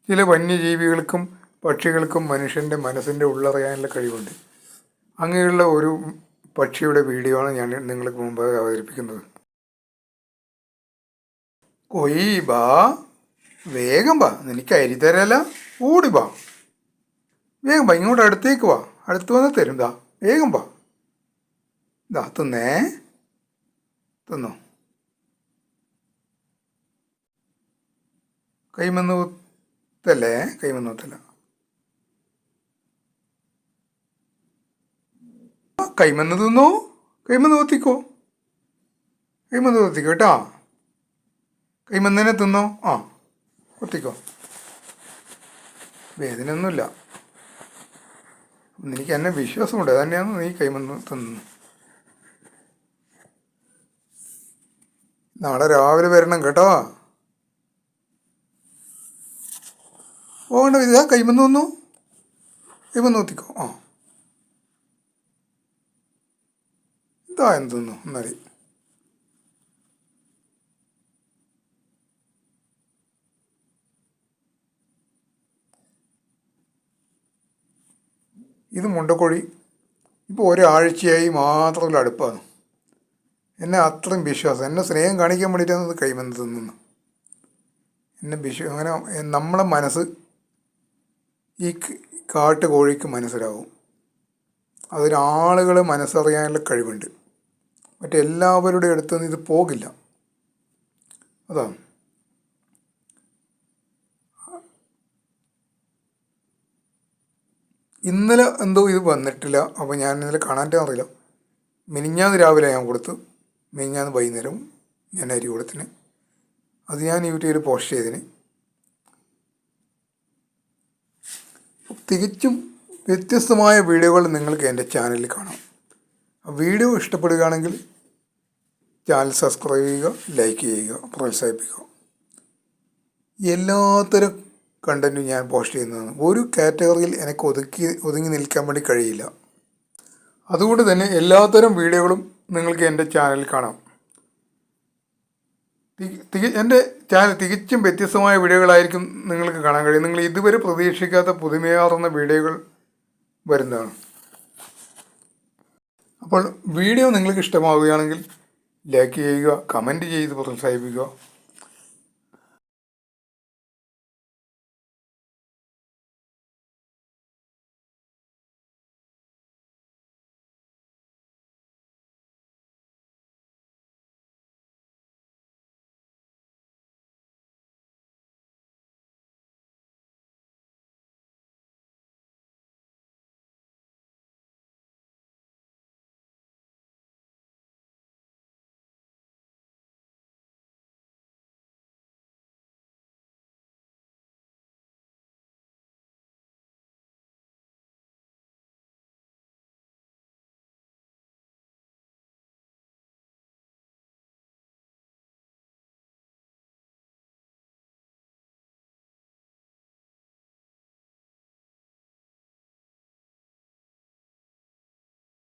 ചില വന്യജീവികൾക്കും പക്ഷികൾക്കും മനുഷ്യൻ്റെ മനസ്സിൻ്റെ ഉള്ളറിയാനുള്ള കഴിവുണ്ട്. അങ്ങനെയുള്ള ഒരു പക്ഷിയുടെ വീഡിയോ ആണ് ഞാൻ നിങ്ങൾക്ക് മുമ്പ് അവതരിപ്പിക്കുന്നത്. കൊയ് ബാ, വേഗം വാ, നിനക്ക് അരി തരാല, ഓടി വാ, വേഗം വാ, ഇങ്ങോട്ട് അടുത്തേക്ക് വാ, അടുത്ത് വന്ന് തരും, ദാ വേഗം വാ, ദാ തിന്നേ, തിന്നോ, കൈമന്ന് കുത്തല്ലേ, കൈമന്ന് കുത്തല്ല, കൈമന്ന് തിന്നോ, കൈമന്ന് കുത്തിക്കോ, കൈമന്ന് കുത്തിക്കോ കേട്ടാ, കൈമന്നനെ തിന്നോ, ആ കുത്തിക്കോ, വേദനയൊന്നുമില്ല, എനിക്ക് എന്നെ വിശ്വാസമുണ്ട്, അത് തന്നെയാണ് നീ കൈമന്ന് തിന്നു. നാളെ രാവിലെ വരണം കേട്ടോ. പോകേണ്ട വിധ കൈമന്ന് വന്നു, കൈമന്ന് കുത്തിക്കോ, ആ ഇതാ എന്തൊന്നു എന്നാല് ഇത് മുണ്ടക്കോഴി ഇപ്പോൾ ഒരാഴ്ചയായി മാത്രമല്ല അടുപ്പാണ്. എന്നെ അത്രയും വിശ്വാസം, എന്നെ സ്നേഹം കാണിക്കാൻ വേണ്ടിയിട്ടാണ് ഇത് കൈമന്ന് തിന്നുന്നു. എന്നെ അങ്ങനെ നമ്മളെ മനസ്സ് ഈ കാട്ടുകോഴിക്ക് മനസ്സിലാവും. അതിനാളുകൾ മനസ്സറിയാനുള്ള കഴിവുണ്ട്. മറ്റെല്ലാവരുടെ അടുത്തുനിന്ന് ഇത് പോകില്ല. അതാണ്. ഇന്നലെ എന്തോ ഇത് വന്നിട്ടില്ല, അപ്പോൾ ഞാൻ ഇന്നലെ കാണാൻ അറിയില്ല. മിനിഞ്ഞാന്ന് രാവിലെ ഞാൻ കൊടുത്തു, മിനിഞ്ഞാന്ന് വൈകുന്നേരം ഞാൻ അരി കൊടുത്തിന്. അത് ഞാൻ യൂട്യൂബിൽ പോസ്റ്റ് ചെയ്തതിന്. തികച്ചും വ്യത്യസ്തമായ വീഡിയോകൾ നിങ്ങൾക്ക് എൻ്റെ ചാനലിൽ കാണാം. വീഡിയോ ഇഷ്ടപ്പെടുകയാണെങ്കിൽ ചാനൽ സബ്സ്ക്രൈബ് ചെയ്യുക, ലൈക്ക് ചെയ്യുക, പ്രോത്സാഹിപ്പിക്കുക. എല്ലാത്തരം കണ്ടൻറ്റും ഞാൻ പോസ്റ്റ് ചെയ്യുന്നതാണ്. ഒരു കാറ്റഗറിയിൽ എനിക്ക് ഒതുങ്ങി നിൽക്കാൻ വേണ്ടി കഴിയില്ല. അതുകൊണ്ട് തന്നെ എല്ലാത്തരം വീഡിയോകളും നിങ്ങൾക്ക് എൻ്റെ ചാനലിൽ കാണാം. എൻ്റെ ചാനൽ തികച്ചും വ്യത്യസ്തമായ വീഡിയോകളായിരിക്കും നിങ്ങൾക്ക് കാണാൻ കഴിയും. നിങ്ങൾ ഇതുവരെ പ്രതീക്ഷിക്കാത്ത പുതുമയാർന്ന വീഡിയോകൾ വരുന്നതാണ്. അപ്പോൾ വീഡിയോ നിങ്ങൾക്ക് ഇഷ്ടമാവുകയാണെങ്കിൽ ലൈക്ക് ചെയ്യുക, കമൻറ്റ് ചെയ്ത് പ്രോത്സാഹിപ്പിക്കുക.